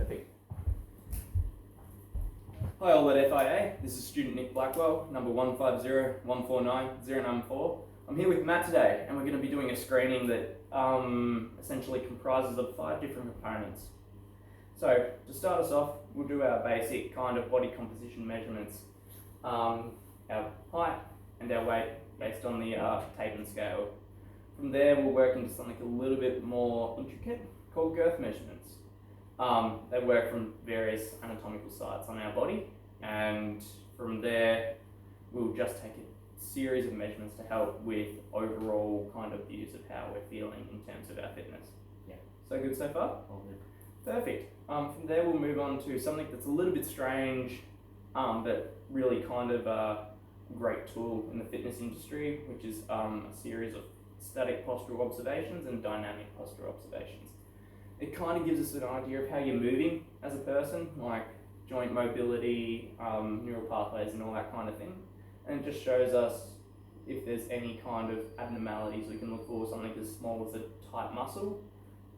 Perfect. Hi all at FIA, this is student Nick Blackwell, number 150149-094. I'm here with Matt today, and we're going to be doing a screening that essentially comprises of 5 different components. So, to start us off, we'll do our basic kind of body composition measurements, our height and our weight based on the tape and scale. From there, we'll work into something a little bit more intricate called girth measurements. They work from various anatomical sites on our body, and from there we'll just take a series of measurements to help with overall kind of views of how we're feeling in terms of our fitness. Yeah. So good so far? All good. Perfect. From there we'll move on to something that's a little bit strange, but really kind of a great tool in the fitness industry, which is a series of static postural observations and dynamic postural observations. It kind of gives us an idea of how you're moving as a person, like joint mobility, neural pathways and all that kind of thing. And it just shows us if there's any kind of abnormalities we can look for, something as small as a tight muscle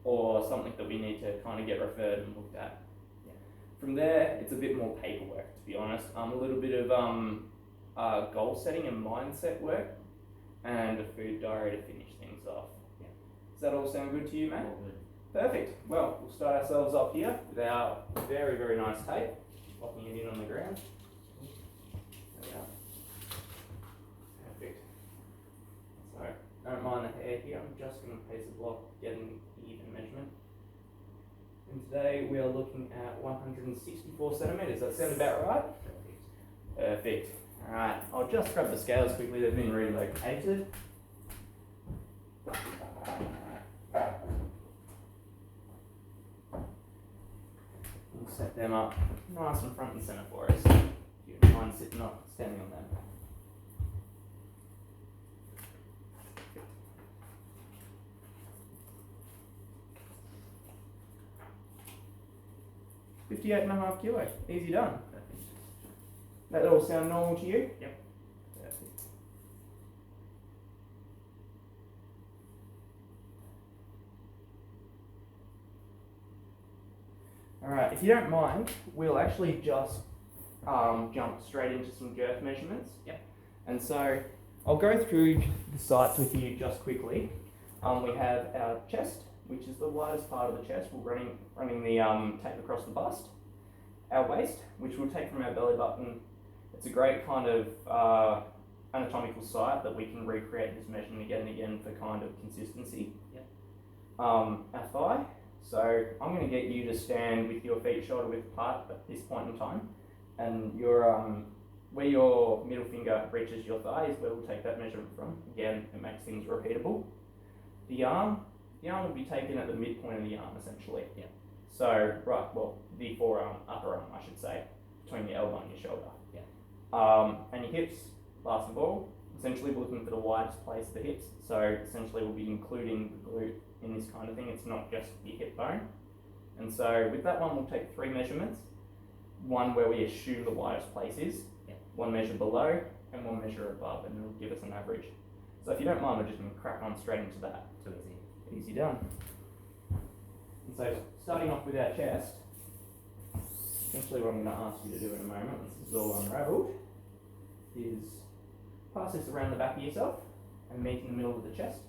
or something that we need to kind of get referred and looked at. Yeah. From there, it's a bit more paperwork, to be honest. A little bit of goal setting and mindset work and a food diary to finish things off. Yeah. Does that all sound good to you, mate? All good. Perfect. Well, we'll start ourselves off here with our very, very nice tape. Locking it in on the ground. There we are. Perfect. So, don't mind the hair here. I'm just going to place a block, get an even measurement. And today we are looking at 164 centimetres. That sound about right? Perfect. Perfect. Alright, I'll just grab the scales quickly. They've been relocated. We'll set them up nice and front and centre for us. You don't mind sitting up, standing on them. 58.5 kilos. Easy done. Perfect. That all sound normal to you? Yep. Perfect. Alright, if you don't mind, we'll actually just jump straight into some girth measurements. Yep. And so, I'll go through the sites with you just quickly. We have our chest, which is the widest part of the chest. We're running the tape across the bust. Our waist, which we'll take from our belly button. It's a great kind of anatomical site that we can recreate this measurement again and again for kind of consistency. Yep. Our thigh. So I'm going to get you to stand with your feet shoulder width apart at this point in time, and your where your middle finger reaches your thigh is where we'll take that measurement from. Again, it makes things repeatable. The arm will be taken at the midpoint of the arm essentially. Yeah. So the forearm, upper arm, I should say, between your elbow and your shoulder. Yeah. And your hips, last of all. Essentially, we're looking for the widest place of the hips. So essentially, we'll be including the glute in this kind of thing. It's not just your hip bone. And so with that one, we'll take 3 measurements. One where we assume the widest place is, Yeah. one measure below, and one measure above, and it'll give us an average. So if you don't mind, we're just going to crack on straight into that. Too easy. Easy done. And so starting off with our chest, essentially what I'm going to ask you to do in a moment, once this is all unravelled, is pass this around the back of yourself and meet in the middle of the chest.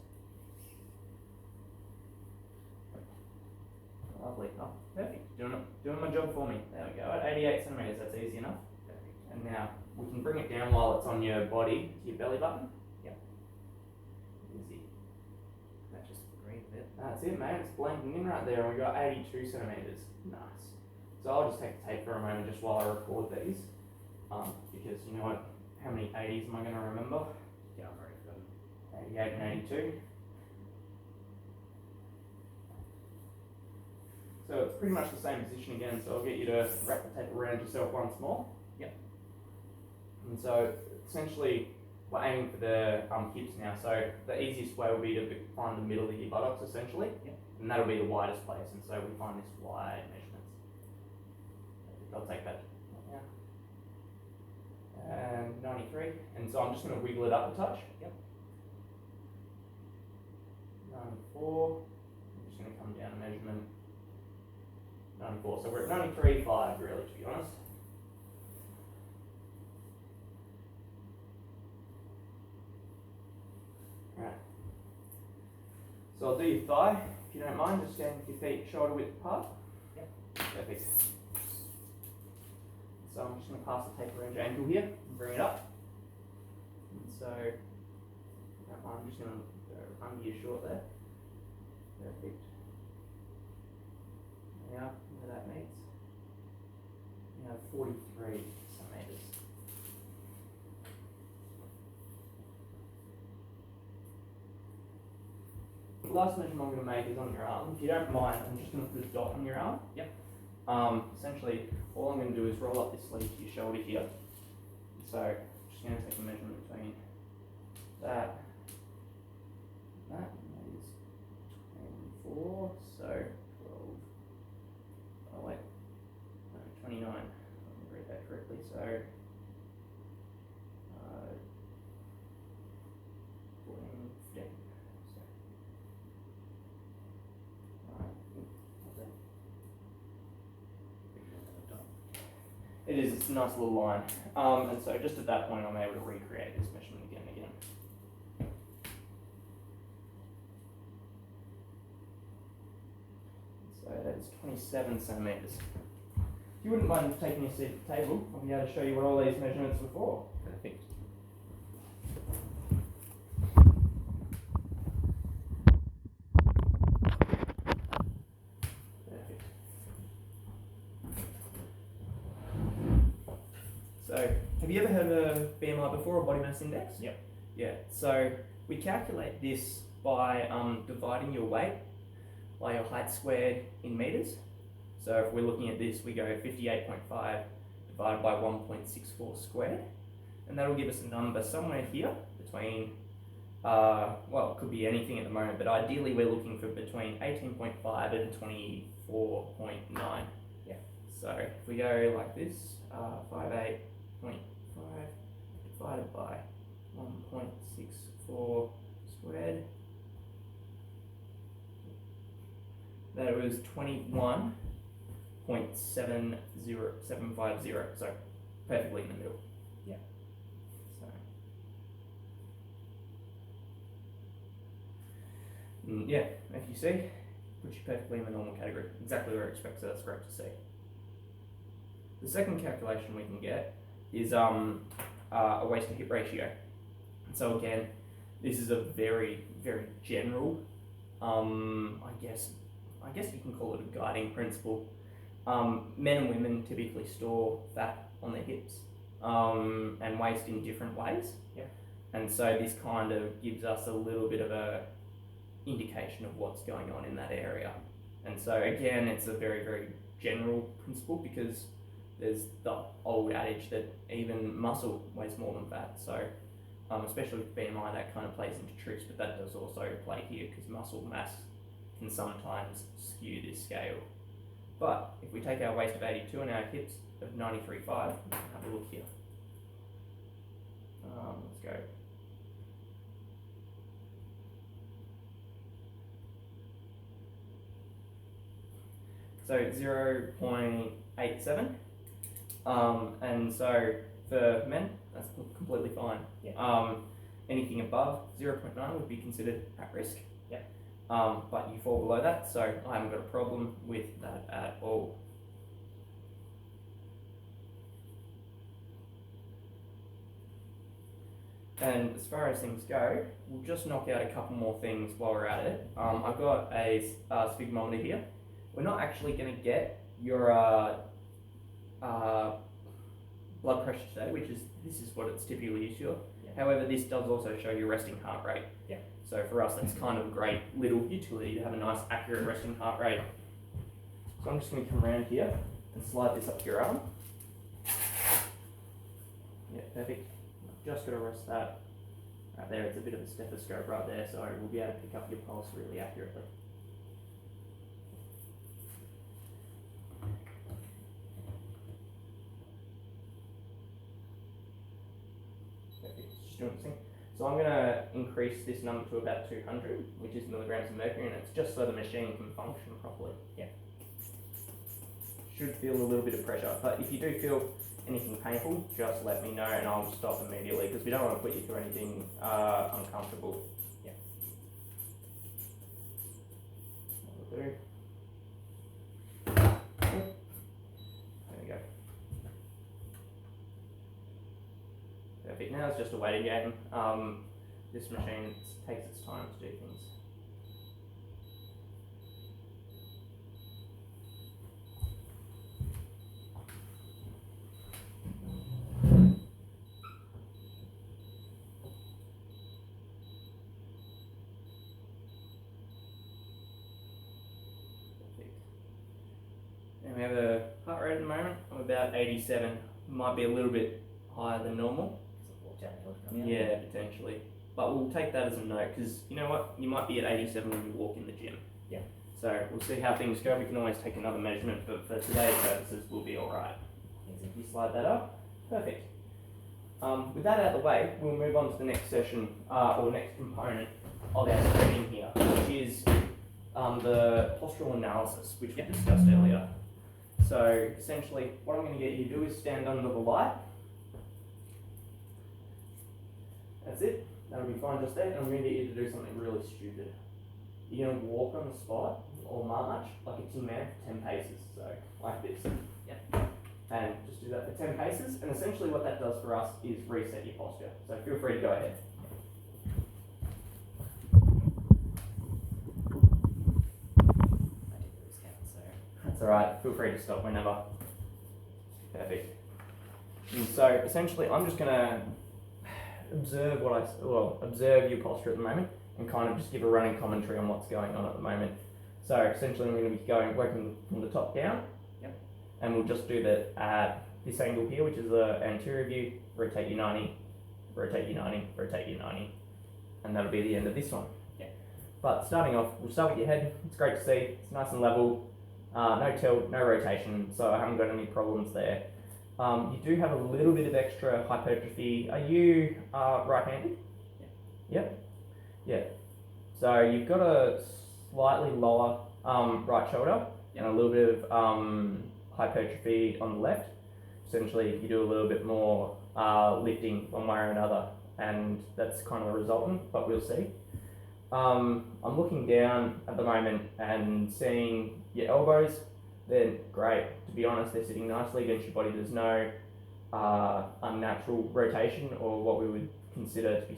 Lovely. Oh, perfect. Doing my job for me. There we go. At 88 centimetres, that's easy enough. Perfect. And now we can bring it down while it's on your body to your belly button. Yep. Easy. That just agreed with it. That's it, mate. It's blanking in right there, and we got 82 centimetres. Nice. So I'll just take the tape for a moment just while I record these, because you know what? How many 80s am I going to remember? Yeah, I'm ready for them. 88 and 82. So it's pretty much the same position again, so I'll get you to wrap the tape around yourself once more. Yep. And so essentially we're aiming for the hips now, so the easiest way will be to find the middle of your buttocks essentially. Yep. And that'll be the widest place, and so we find this wide measurements. I'll take that. Yeah. And 93, and so I'm just going to wiggle it up a touch. Yep. 94, I'm just going to come down a measurement. 94 94. So we're at 93.5 really, to be honest. Right. So I'll do your thigh, if you don't mind, just stand with your feet shoulder width apart. Yep. Perfect. So I'm just going to pass the tape around your ankle here and bring it up. And so I'm just going to go under your short there. Perfect. Now, where that meets, you have 43 centimetres. The last measurement I'm going to make is on your arm. If you don't mind, I'm just going to put a dot on your arm. Yep. Essentially, all I'm going to do is roll up this sleeve to your shoulder here. So, I'm just going to take a measurement between that and that. And that is 24, so 12. Oh wait, no, 29. Let me read that correctly. So, 14, 15. So, it is, it's a nice little line. And so just at that point I'm able to recreate this measurement again and again. So that's 27 centimetres. If you wouldn't mind taking your seat at the table, I'll be able to show you what all these measurements were for. Perfect. Perfect. So, have you ever heard of a BMI before, or body mass index? Yep. Yeah, so we calculate this by dividing your weight by your height squared in metres. So if we're looking at this, we go 58.5 divided by 1.64 squared, and that'll give us a number somewhere here between, well, it could be anything at the moment, but ideally we're looking for between 18.5 and 24.9. Yeah. So if we go like this, 58.5 divided by 1.64 squared, that was 21.70750, so perfectly in the middle. Yeah. So, yeah, if you see, puts you perfectly in the normal category, exactly where I expect, so that's great to see. The second calculation we can get is a waist to hip ratio. So again, this is a very, very general, I guess you can call it a guiding principle. Men and women typically store fat on their hips and waist in different ways. Yeah. And so this kind of gives us a little bit of a indication of what's going on in that area. And so again, it's a very, very general principle because there's the old adage that even muscle weighs more than fat. So especially with BMI, that kind of plays into tricks, but that does also play here because muscle mass can sometimes skew this scale. But if we take our waist of 82 and our hips of 93.5, have a look here. Let's go. So 0.87. And so for men, that's completely fine. Yeah. Anything above 0.9 would be considered at risk. Yeah. But you fall below that, so I haven't got a problem with that at all. And as far as things go, we'll just knock out a couple more things while we're at it. I've got a sphygmometer here. We're not actually going to get your blood pressure today, this is what it's typically used for. Yeah. However, this does also show your resting heart rate. Yeah. So for us, that's kind of a great little utility to have a nice accurate resting heart rate. So I'm just going to come around here and slide this up your arm. Yeah, perfect. Just got to rest that right there. It's a bit of a stethoscope right there, so we'll be able to pick up your pulse really accurately. Perfect. Just doing this thing. So I'm going to increase this number to about 200, which is milligrams of mercury, and it's just so the machine can function properly. Yeah. should feel a little bit of pressure. But if you do feel anything painful, just let me know and I'll stop immediately because we don't want to put you through anything uncomfortable. Yeah. That'll do. There we go. Perfect. Now it's just a waiting game. This machine takes its time to do things. And we have a heart rate at the moment of about 87. Might be a little bit higher than normal. Walk downhill to come out. Yeah, potentially. But we'll take that as a note because you know what? You might be at 87 when you walk in the gym. Yeah. So we'll see how things go. We can always take another measurement, but for today's purposes, we'll be alright. If you slide that up, perfect. With that out of the way, we'll move on to the next session, or next component of our screening here, which is the postural analysis, which we discussed earlier. So essentially, what I'm going to get you to do is stand under the light. That's it. That'll be fine just there. And I'm going to get you to do something really stupid. You're going to walk on the spot or march like a tin man for 10 paces. So like this. Yeah. And just do that for 10 paces. And essentially what that does for us is reset your posture. So feel free to go ahead. I did lose count, so. That's alright. Feel free to stop whenever. Perfect. And so essentially I'm just going to observe observe your posture at the moment and kind of just give a running commentary on what's going on at the moment. So essentially I'm going to be working from the top down. Yep. And we'll just do that at this angle here, which is the anterior view, rotate your 90, rotate your 90, rotate your 90. And that'll be the end of this one. Yeah. But starting off, we'll start with your head. It's great to see. It's nice and level. No tilt, no rotation, so I haven't got any problems there. You do have a little bit of extra hypertrophy. Are you right-handed? Yeah. Yep. Yeah. So you've got a slightly lower right shoulder and a little bit of hypertrophy on the left. Essentially, you do a little bit more lifting one way or another, and that's kind of the resultant, but we'll see. I'm looking down at the moment and seeing your elbows. They're great. To be honest, they're sitting nicely against your body. There's no unnatural rotation or what we would consider to be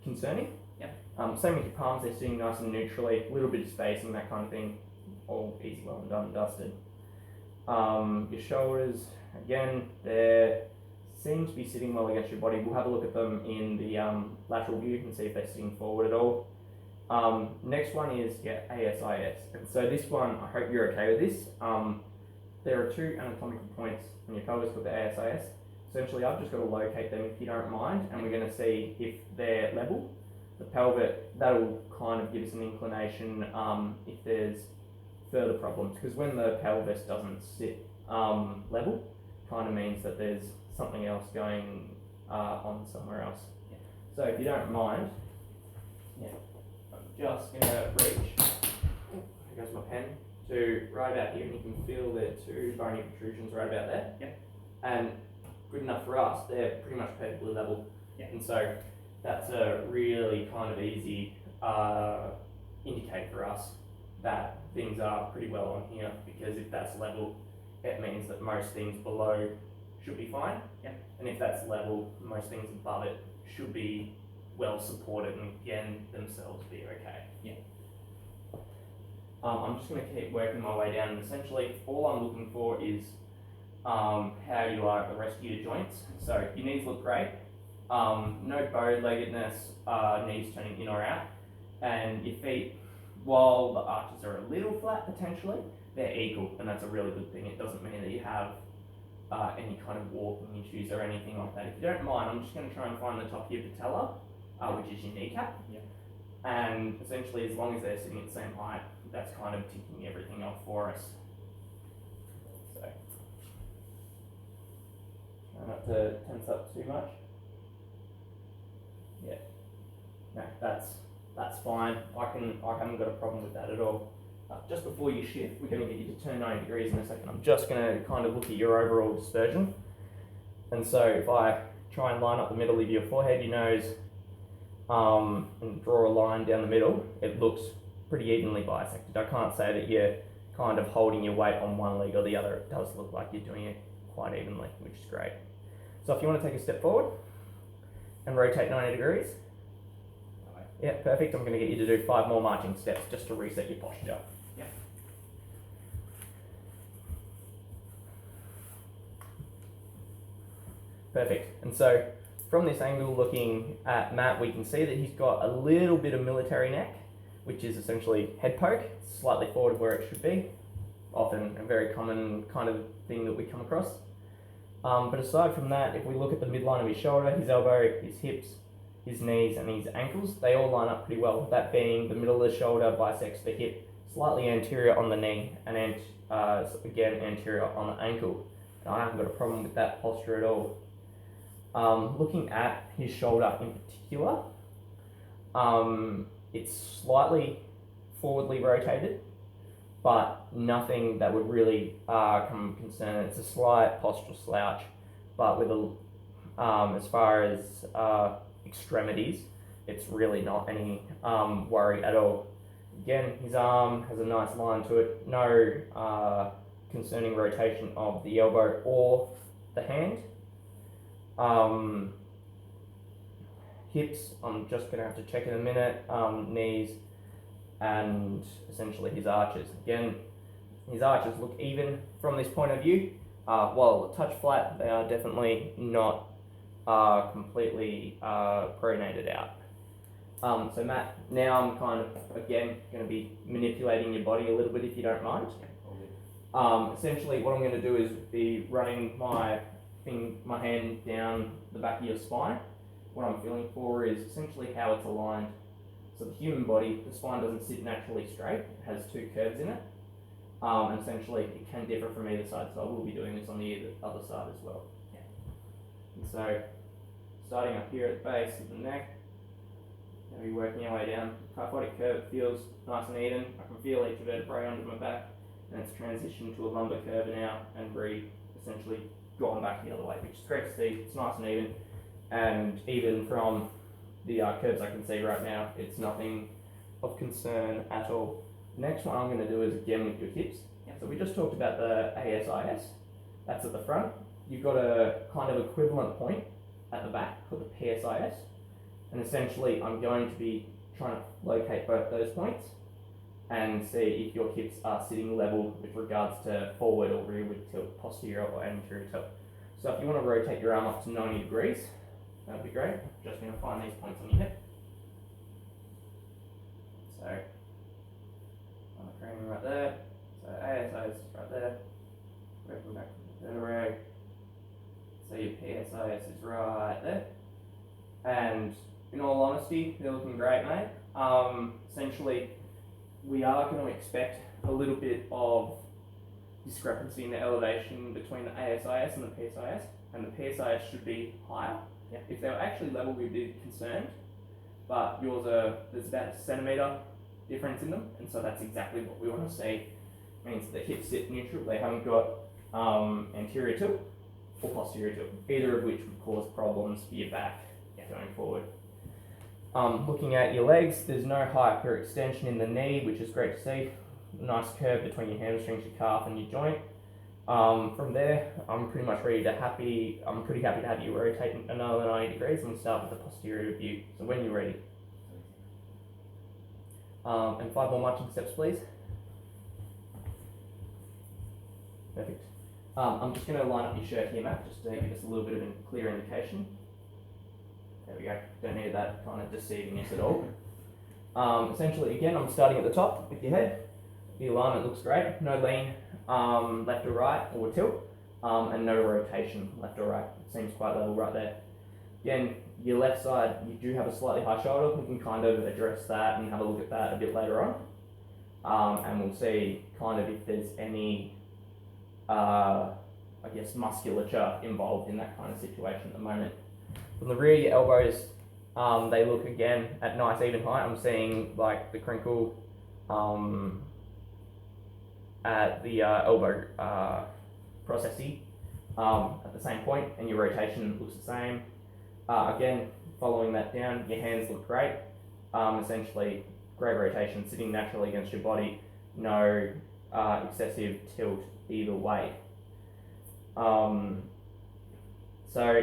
concerning. Yep. Same with your palms. They're sitting nice and neutrally. A little bit of spacing, that kind of thing. All easy, well and done and dusted. Your shoulders, again, they seem to be sitting well against your body. We'll have a look at them in the lateral view and see if they're sitting forward at all. Next one is ASIS. And so this one, I hope you're okay with this. There are two anatomical points in your pelvis called the ASIS. Essentially, I've just got to locate them if you don't mind, and we're going to see if they're level. The pelvic, that'll kind of give us an inclination if there's further problems, because when the pelvis doesn't sit level, kind of means that there's something else going on somewhere else. Yeah. So if you don't mind, I'm just going to reach, there goes my pen, to right about here, and you can feel the two bony protrusions right about there. Yep. And good enough for us, they're pretty much perfectly level. Yeah. And so that's a really kind of easy indicator for us that things are pretty well on here, because if that's level, it means that most things below should be fine. Yeah. And if that's level, most things above it should be well supported and again themselves be okay. Yeah. I'm just going to keep working my way down, and essentially all I'm looking for is how you are at the rest of your joints. So your knees look great. No bow-leggedness, knees turning in or out, and your feet, while the arches are a little flat potentially, they're equal, and that's a really good thing. It doesn't mean that you have any kind of walking issues or anything like that. If you don't mind, I'm just going to try and find the top of your patella, which is your kneecap. Yeah. And essentially, as long as they're sitting at the same height, that's kind of ticking everything off for us. So, try not to tense up too much. Yeah. No, that's fine. I haven't got a problem with that at all. just before you shift, we're going to get you to turn 90 degrees in a second. I'm just going to kind of look at your overall dispersion. And so if I try and line up the middle of your forehead, your nose, and draw a line down the middle, it looks pretty evenly bisected. I can't say that you're kind of holding your weight on one leg or the other. It does look like you're doing it quite evenly, which is great. So if you want to take a step forward and rotate 90 degrees. Yeah, perfect. I'm going to get you to do 5 more marching steps just to reset your posture. Yeah. Perfect. And so from this angle looking at Matt, we can see that he's got a little bit of military neck, which is essentially head poke, slightly forward of where it should be. Often a very common kind of thing that we come across. But aside from that, if we look at the midline of his shoulder, his elbow, his hips, his knees and his ankles, they all line up pretty well. That being the middle of the shoulder bisects the hip, slightly anterior on the knee, and again anterior on the ankle. And I haven't got a problem with that posture at all. Looking at his shoulder in particular, it's slightly forwardly rotated, but nothing that would really come concern. It's a slight postural slouch, but with as far as extremities, it's really not any worry at all. Again, his arm has a nice line to it, no concerning rotation of the elbow or the hand. Hips, I'm just going to have to check in a minute. Knees, and essentially his arches. Again, his arches look even from this point of view. While a touch flat, they are definitely not completely pronated out. So Matt, now I'm kind of, again, going to be manipulating your body a little bit if you don't mind. Essentially what I'm going to do is be running my hand down the back of your spine. What I'm feeling for is essentially how it's aligned. So the human body, the spine doesn't sit naturally straight, it has 2 curves in it. And essentially it can differ from either side, so I will be doing this on the other side as well. Yeah. And so, starting up here at the base of the neck, now we're working our way down. Kyphotic curve feels nice and even. I can feel each vertebrae under my back, and it's transitioned to a lumbar curve now, and essentially gone back the other way, which is great to see. It's nice and even, and even from the curves I can see right now, it's nothing of concern at all. Next one I'm going to do is again with your hips. So we just talked about the ASIS, that's at the front. You've got a kind of equivalent point at the back called the PSIS, and essentially I'm going to be trying to locate both those points and see if your hips are sitting level with regards to forward or rearward tilt, posterior or anterior tilt. So if you want to rotate your arm up to 90 degrees, that would be great. Just going to find these points on your hip. So, on the cranium right there. So ASIS is right there. Working back from the vertebrae. So your PSIS is right there. And in all honesty, they're looking great, mate. Essentially, we are going to expect a little bit of discrepancy in the elevation between the ASIS and the PSIS, and the PSIS should be higher. Yeah. If they were actually level, we'd be concerned, but there's about a centimetre difference in them, and so that's exactly what we want to see. It means the hips sit neutral, they haven't got anterior tilt or posterior tilt, either of which would cause problems for your back going forward. Looking at your legs, there's no hyperextension in the knee, which is great to see. Nice curve between your hamstrings, your calf, and your joint. From there, I'm pretty happy to have you rotate another 90 degrees, and we'll start with the posterior view. So when you're ready. And 5 more marching steps, please. Perfect. I'm just going to line up your shirt here, Matt, just to give us a little bit of a clear indication. There we go. Don't need that kind of deceivingness at all. Essentially, again, I'm starting at the top with your head. The alignment looks great. No lean left or right or tilt, and no rotation left or right. It seems quite level right there. Again, your left side, you do have a slightly high shoulder. We can kind of address that and have a look at that a bit later on. And we'll see kind of if there's any, musculature involved in that kind of situation at the moment. From the rear, your elbows, they look again at nice even height. I'm seeing like the crinkle at the elbow processi at the same point, and your rotation looks the same. Again, following that down, your hands look great. Essentially, great rotation, sitting naturally against your body, no excessive tilt either way. So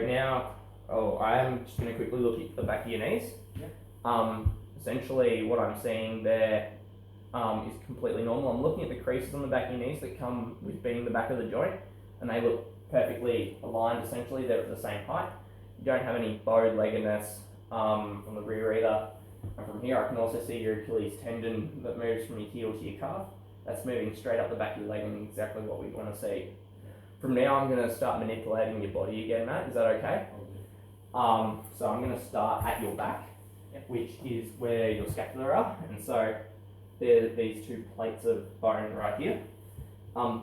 now, I am just going to quickly look at the back of your knees. Essentially, what I'm seeing there is completely normal. I'm looking at the creases on the back of your knees that come with being the back of the joint, and they look perfectly aligned. Essentially, they're at the same height. You don't have any bowed-leggedness from the rear either. And from here, I can also see your Achilles tendon that moves from your heel to your calf. That's moving straight up the back of your leg and exactly what we want to see. From now, I'm going to start manipulating your body again, Matt. Is that okay? So I'm going to start at your back, which is where your scapula are. And so there are these two plates of bone right here.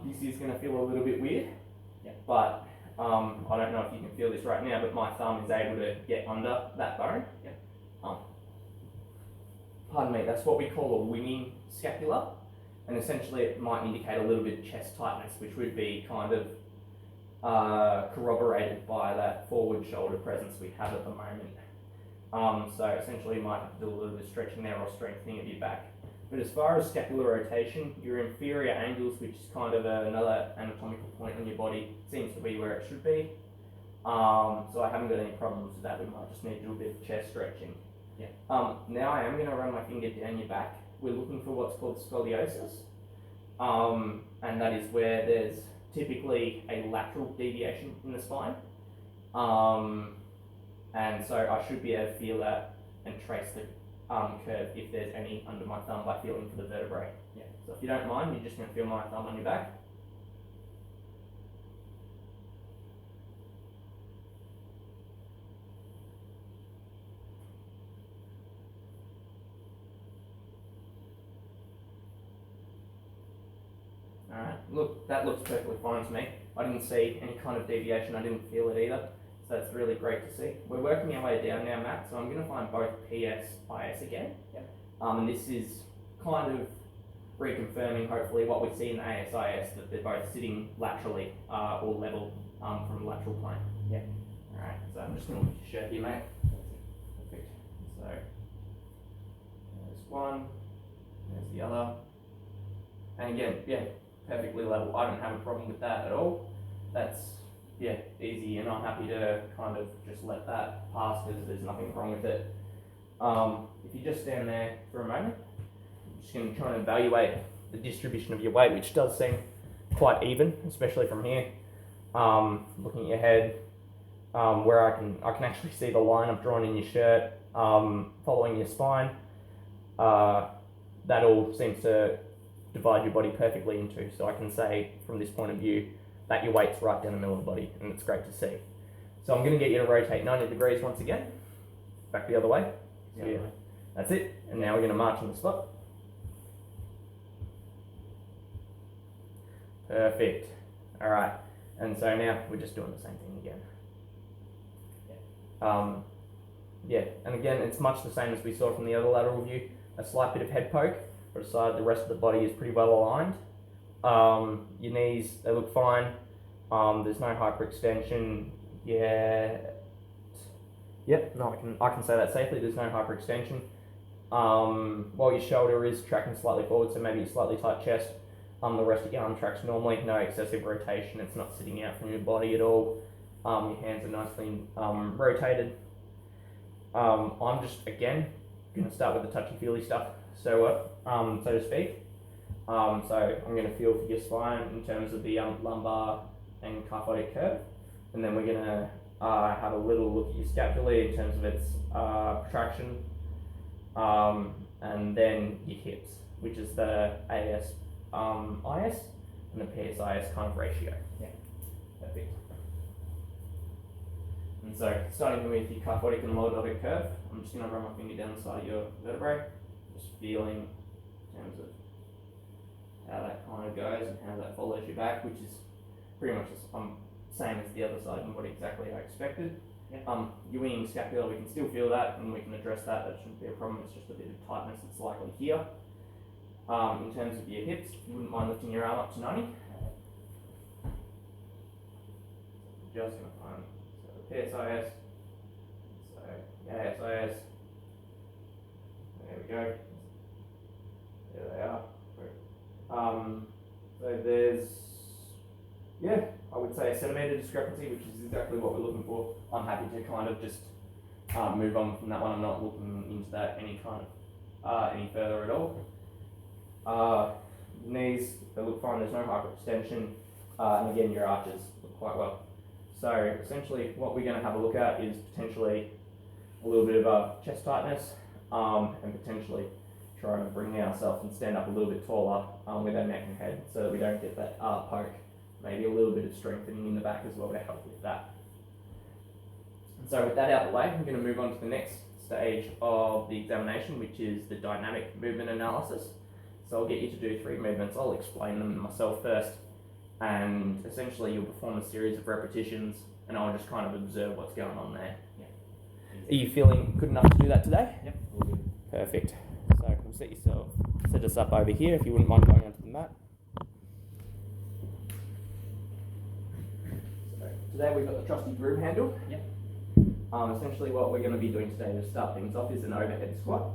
This is going to feel a little bit weird, but I don't know if you can feel this right now, but my thumb is able to get under that bone. Pardon me, that's what we call a winging scapula. And essentially it might indicate a little bit of chest tightness, which would be kind of corroborated by that forward shoulder presence we have at the moment. So essentially you might have to do a little bit of stretching there or strengthening of your back. But as far as scapular rotation, your inferior angles, which is kind of another anatomical point on your body, seems to be where it should be. So I haven't got any problems with that. We might just need to do a bit of chest stretching. Now I am going to run my finger down your back. We're looking for what's called scoliosis, and that is where there's typically a lateral deviation in the spine. And so I should be able to feel that and trace the curve if there's any under my thumb by feeling for the vertebrae. So if you don't mind, you're just going to feel my thumb on your back. Alright, look, that looks perfectly fine to me. I didn't see any kind of deviation, I didn't feel it either. So that's really great to see. We're working our way down now, Matt, so I'm going to find both PS, IS again. And this is kind of reconfirming, hopefully, what we see in the ASIS, that they're both sitting laterally or level from the lateral plane. Alright, so I'm just going to look at your shirt here, mate. Perfect. So, there's one, there's the other. And again, perfectly level. I don't have a problem with that at all. That's, easy, and I'm happy to kind of just let that pass because there's nothing wrong with it. If you just stand there for a moment, I'm just going to try and evaluate the distribution of your weight, which does seem quite even, especially from here. Looking at your head, where I can actually see the line I've drawn in your shirt, following your spine. That all seems to divide your body perfectly into, so I can say from this point of view that your weight's right down the middle of the body, and it's great to see. So I'm going to get you to rotate 90 degrees once again, back the other way. So that's it, and now we're going to march on the spot. Perfect. Alright, and so now we're just doing the same thing again. And again, it's much the same as we saw from the other lateral view. A slight bit of head poke, but aside, the rest of the body is pretty well aligned. Your knees, they look fine. There's no hyperextension yet. I can say that safely. There's no hyperextension. While your shoulder is tracking slightly forward, so maybe a slightly tight chest, the rest of your arm tracks normally. No excessive rotation. It's not sitting out from your body at all. Your hands are nicely rotated. I'm just again going to start with the touchy-feely stuff. So to speak. So I'm going to feel for your spine in terms of the lumbar and kyphotic curve, and then we're going to have a little look at your scapula in terms of its protraction, and then your hips, which is the AS IS and the PSIS kind of ratio. Perfect. And so starting with your kyphotic and lordotic curve, I'm just going to run my finger down the side of your vertebrae, just feeling in terms of how that kind of goes and how that follows you back, which is pretty much the same as the other side and what exactly I expected. Your winging scapula, we can still feel that and we can address that. That shouldn't be a problem. It's just a bit of tightness that's likely here. In terms of your hips, you wouldn't mind lifting your arm up to 90. Just going to find the PSIS. So ASIS. There we go. There they are. So there's, yeah, I would say a centimetre discrepancy, which is exactly what we're looking for. I'm happy to kind of just move on from that one. I'm not looking into that any further at all. Knees, they look fine. There's no hyperextension, and again, your arches look quite well. So essentially, what we're going to have a look at is potentially a little bit of a chest tightness, and potentially trying to bring ourselves and stand up a little bit taller with our neck and head, so that we don't get that poke. Maybe a little bit of strengthening in the back as well to help with that. And so with that out of the way, we're going to move on to the next stage of the examination, which is the dynamic movement analysis. So I'll get you to do 3 movements. I'll explain them myself first, and essentially you'll perform a series of repetitions, and I'll just kind of observe what's going on there. Yeah. Are you feeling good enough to do that today? Yep. All good. Perfect. So we'll set us up over here if you wouldn't mind going onto the mat. So today we've got the trusty broom handle. Yep. Essentially what we're going to be doing today to start things off is an overhead squat.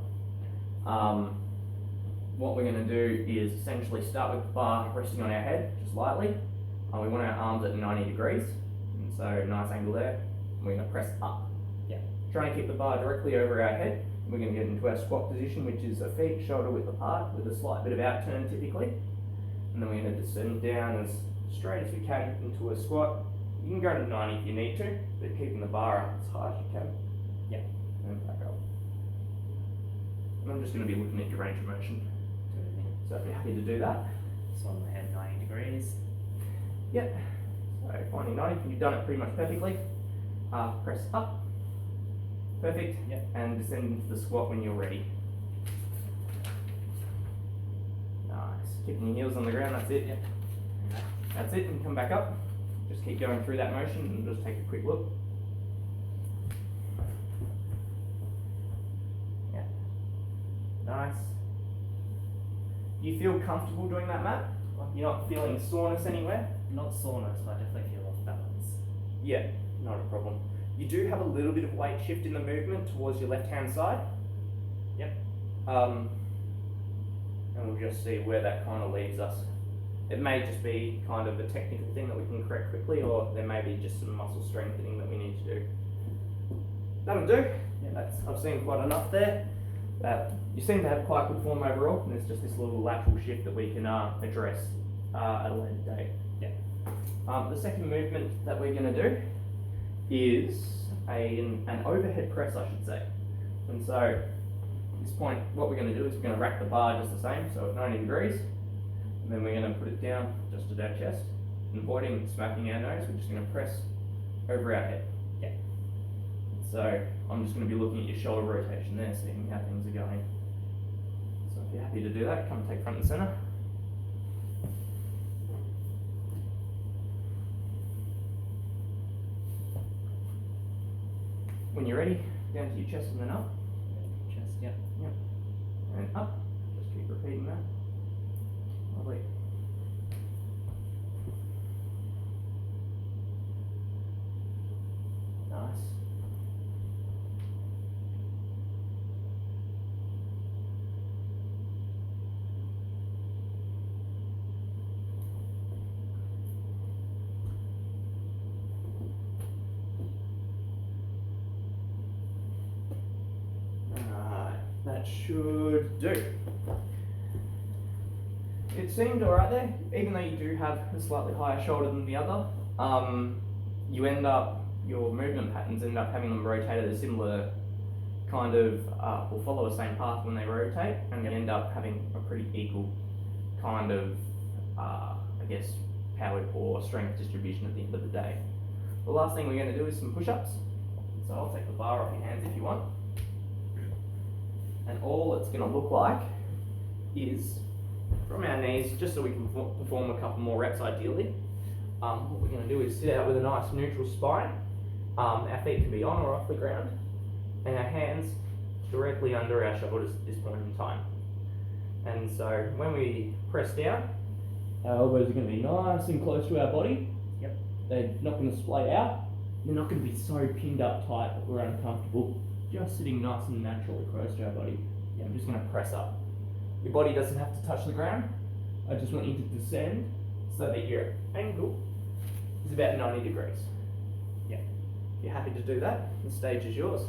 What we're going to do is essentially start with the bar resting on our head, just lightly. We want our arms at 90 degrees, and so nice angle there. We're going to press up. Yeah. Trying to keep the bar directly over our head. We're going to get into our squat position, which is a feet shoulder width apart with a slight bit of outturn typically. And then we're going to descend down as straight as we can into a squat. You can go to 90 if you need to, but keeping the bar up as high as you can. Yeah. And back up. And I'm just going to be looking at your range of motion. So if you're happy to do that. So on the head 90 degrees. Yep. So finding 90, you've done it pretty much perfectly. Press up. Perfect. Yep. And descend into the squat when you're ready. Nice. Keeping your heels on the ground, that's it. Yep. That's it, and come back up. Just keep going through that motion and just take a quick look. Yeah. Nice. Do you feel comfortable doing that, Matt? Like you're not feeling soreness anywhere? Not soreness, but I definitely feel off balance. Yeah, not a problem. You do have a little bit of weight shift in the movement towards your left-hand side. Yep. And we'll just see where that kind of leaves us. It may just be kind of a technical thing that we can correct quickly, or there may be just some muscle strengthening that we need to do. That'll do. Yeah, I've seen quite enough there. You seem to have quite good form overall, and there's just this little lateral shift that we can address at a later date. Yeah. The second movement that we're going to do is an overhead press, I should say. And so at this point, what we're going to do is we're going to rack the bar just the same, so at 90 degrees, and then we're going to put it down just at our chest, and avoiding smacking our nose, we're just going to press over our head. Yeah. So I'm just going to be looking at your shoulder rotation there, seeing how things are going. So if you're happy to do that, come take front and center. When you're ready, down to your chest and then up. Chest, yep. Yep. And up. Just keep repeating that. Lovely. Nice. That should do. It seemed alright there, even though you do have a slightly higher shoulder than the other. You end up, your movement patterns end up having them rotate at a similar kind of, will follow the same path when they rotate, and you end up having a pretty equal kind of, I guess, power or strength distribution at the end of the day. The last thing we're going to do is some push-ups. So I'll take the bar off your hands if you want. And all it's going to look like is from our knees, just so we can perform a couple more reps ideally. What we're going to do is sit out with a nice neutral spine. Our feet can be on or off the ground, and our hands directly under our shoulders at this point in time. And so when we press down, our elbows are going to be nice and close to our body. Yep. They're not going to splay out. They're not going to be so pinned up tight that we're uncomfortable. Just sitting nice and naturally close to our body. Yeah, I'm just going to press up. Your body doesn't have to touch the ground. I just want you to descend so that your angle is about 90 degrees. Yeah. If you're happy to do that, the stage is yours.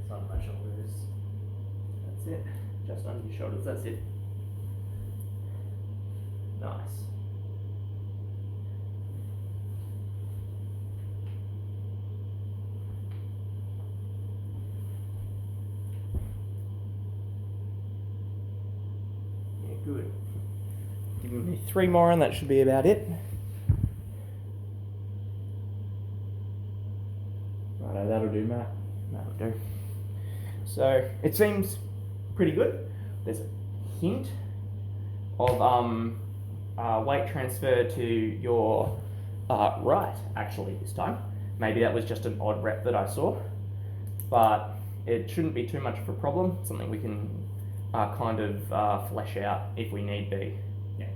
It's on my shoulders. That's it. Just under your shoulders, that's it. Nice. Yeah, good. Give me 3 more and that should be about it. Righto, that'll do, Matt. That'll do. So it seems pretty good. There's a hint of weight transfer to your right actually this time. Maybe that was just an odd rep that I saw, but it shouldn't be too much of a problem. Something we can kind of flesh out if we need be. Yeah.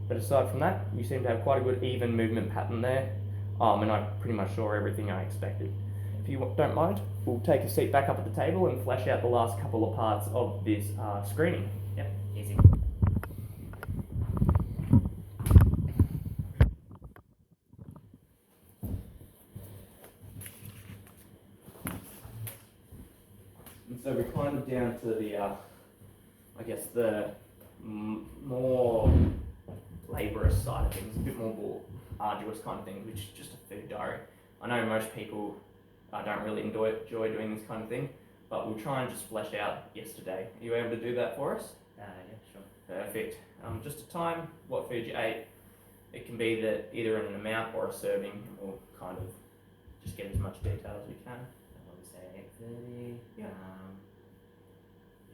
But aside from that, you seem to have quite a good even movement pattern there, and I pretty much saw everything I expected. If you don't mind, we'll take a seat back up at the table and flesh out the last couple of parts of this screening. Yep, easy. And so we're kind of down to the, I guess, the more laborious side of things, a bit more arduous kind of thing, which is just a food diary. I know most people don't really enjoy doing this kind of thing, but we'll try and just flesh out yesterday. Are you able to do that for us? Yeah, sure. Perfect. Just a time, what food you ate. It can be that either in an amount or a serving, and we'll kind of just get as much detail as we can. So what we say, 8:30. Yeah.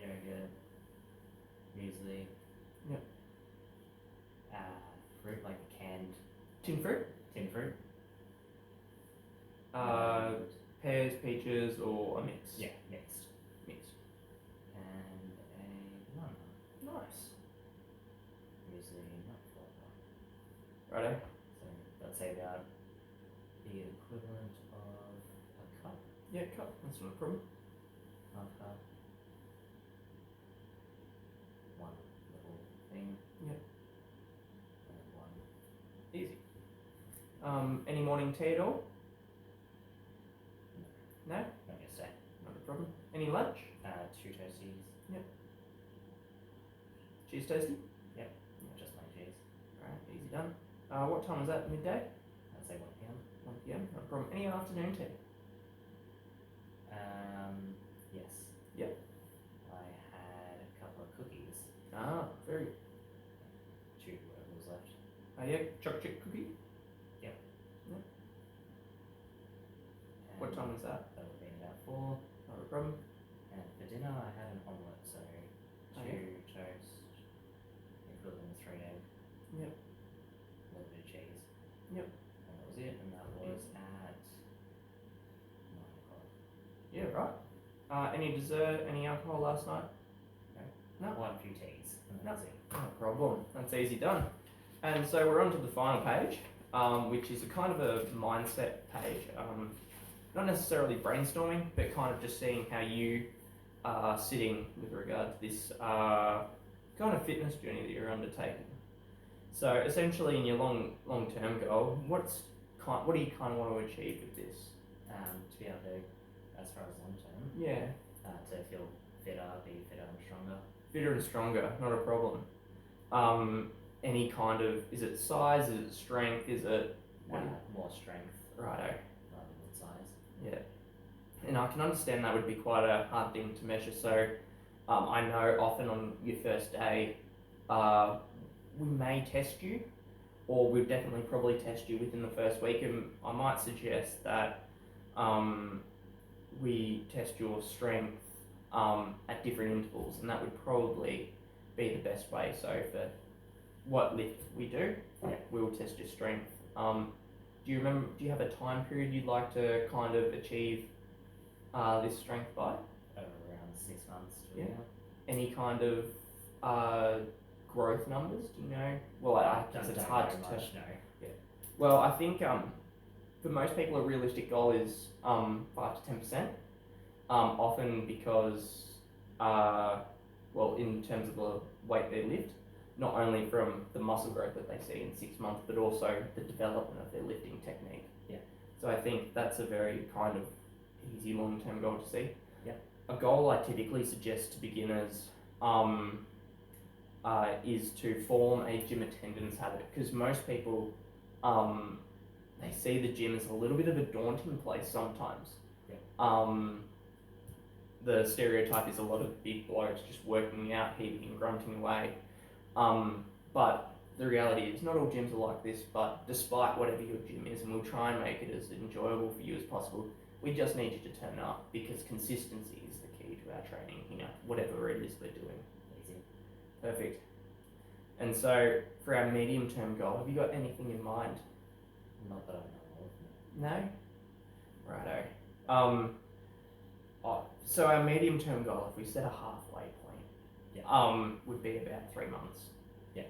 Yogurt, muesli. Yep. Fruit, like canned Tin fruit, tin fruit. pears, peaches, or a mix. Yeah, mixed. Mixed. And a banana. Nice. Muesli, not flour. Righto. So let's say about the equivalent of a cup, Yeah, cup. That's not a problem. half cup. One little thing. Yep. And one. Easy. Any morning tea at all? No? Not yesterday. Not a problem. Any lunch? 2 toasties. Cheese toasty? Just my cheese. Alright, easy done. What time was that? Midday? I'd say 1 p.m. 1 p.m. Not a problem. Any afternoon tea? Yes. Yep. I had a couple of cookies. Ah, very. 2 whatever was left. Yeah, chocolate chip cookie. What And time was that? That would have been about 4. Not a problem. And for dinner, I had an omelette, so 2 Okay. toast, equivalent of 3 egg. Yep. A little bit of cheese. Yep. And that was it, and that was at 9 o'clock. Yeah, right. Any dessert, any alcohol last night? No. One, 2 teas, and No. that's it. No problem. That's easy done. And so we're on to the final page, which is a kind of a mindset page. Not necessarily brainstorming, but kind of just seeing how you are sitting with regard to this kind of fitness journey that you're undertaking. So essentially, in your long term goal, what do you kind of want to achieve with this? To be able to, as far as long term, Yeah, to feel fitter, be fitter and stronger. fitter and stronger, not a problem. Any kind of, is it size? Is it strength? Is it More strength righto? rather than size. Yeah, and I can understand that would be quite a hard thing to measure. So I know often on your first day, we may test you, or we'll definitely probably test you within the first week, and I might suggest that we test your strength at different intervals, and that would probably be the best way. So for what lift we do, we'll test your strength. Do you have a time period you'd like to kind of achieve this strength by? Around 6 months to a Yeah. year. Any kind of growth numbers? Do you know? Well, I guess it's don't hard know to much, tell. no. Well, I think for most people, a realistic goal is 5 to 10%. Often because, well, in terms of the weight they lift, not only from the muscle growth that they see in 6 months, but also the development of their lifting technique. Yeah. So I think that's a very kind of easy long-term goal to see. Yeah. A goal I typically suggest to beginners is to form a gym attendance habit, because most people they see the gym as a little bit of a daunting place sometimes. Yeah. The stereotype is a lot of big blokes just working out, heaving and grunting away. But the reality is not all gyms are like this, but despite whatever your gym is, and we'll try and make it as enjoyable for you as possible, we just need you to turn up, because consistency is the key to our training here, whatever it is we're doing. Easy. Perfect. And so for our medium term goal, have you got anything in mind? Not that I know of. No? Righto. So our medium term goal, if we set a halfway point, Yeah. would be about 3 months. Yeah.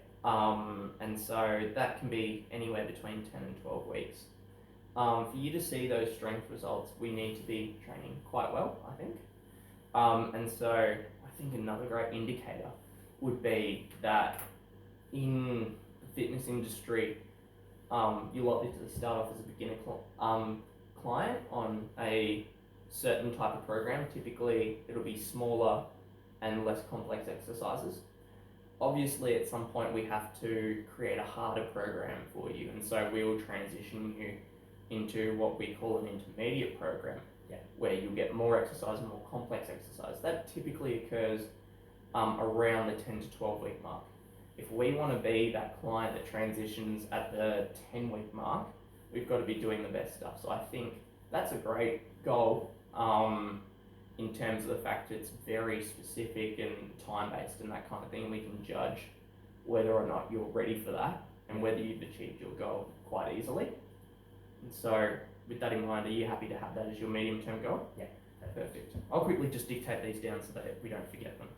And so that can be anywhere between 10 and 12 weeks. For you to see those strength results, we need to be training quite well, I think. And so I think another great indicator would be that in the fitness industry, you're likely to start off as a beginner client on a certain type of program. Typically, it'll be smaller and less complex exercises. Obviously, at some point, we have to create a harder program for you, and so we will transition you into what we call an intermediate program, where you'll get more exercise and more complex exercise. That typically occurs around the 10 to 12 week mark. If we want to be that client that transitions at the 10-week mark, we've got to be doing the best stuff. So I think that's a great goal in terms of the fact it's very specific and time-based and that kind of thing. We can judge whether or not you're ready for that and whether you've achieved your goal quite easily. And so with that in mind, are you happy to have that as your medium-term goal? Yeah. Perfect. I'll quickly just dictate these down so that we don't forget them.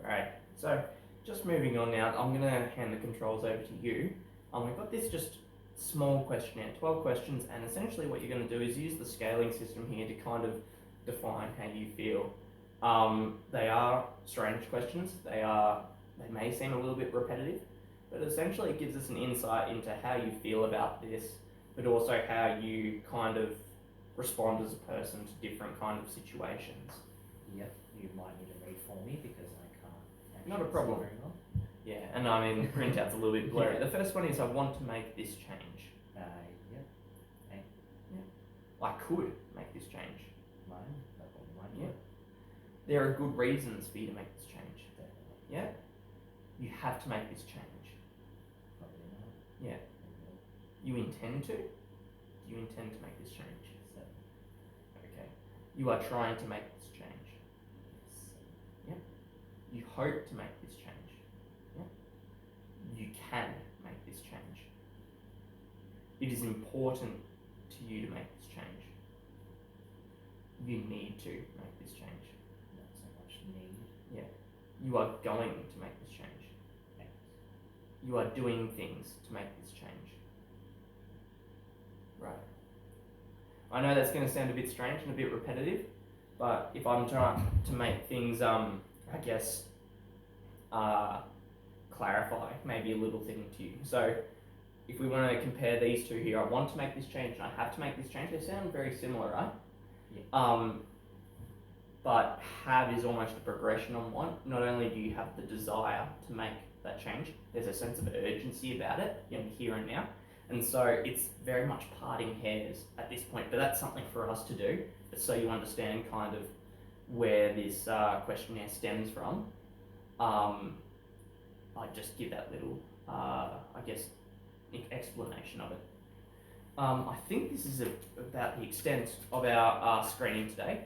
Alright, so just moving on now, I'm going to hand the controls over to you. We've got this just small questionnaire, 12 questions, and essentially what you're going to do is use the scaling system here to kind of define how you feel. They are strange questions, they may seem a little bit repetitive, but essentially it gives us an insight into how you feel about this, but also how you kind of respond as a person to different kind of situations. Yep. You might need to read for me because I can't actually Not a see problem. very well. Yeah, and I mean, the printout's a little bit blurry. The first one is I want to make this change. Yep. I could make this change. Mine. No problem. Mine. Yeah. There are good reasons for you to make this change. Definitely. Yeah? You have to make this change. Probably not. Yeah. You intend to? Do you intend to make this change? So, Okay. You are trying to make this change. yes. You hope to make this change. Yeah? You can make this change. It is important to you to make this change. You need to make this change. Not so much need. You are going to make this change. Yes. You are doing things to make this change. Right. I know that's going to sound a bit strange and a bit repetitive, But if I'm trying to make things, I guess, clarify maybe a little thing to you. So if we want to compare these two here, I want to make this change and I have to make this change. They sound very similar, right? Yeah. But have is almost a progression on one. Not only do you have the desire to make that change, there's a sense of urgency about it in here and now. And so it's very much parting hairs at this point, but that's something for us to do, so you understand kind of where this questionnaire stems from. I just give that little, I guess, explanation of it. I think this is about the extent of our screening today.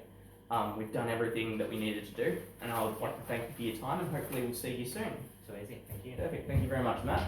We've done everything that we needed to do, and I would like to thank you for your time, and hopefully we'll see you soon. So easy. Thank you. Perfect. Thank you very much, Matt.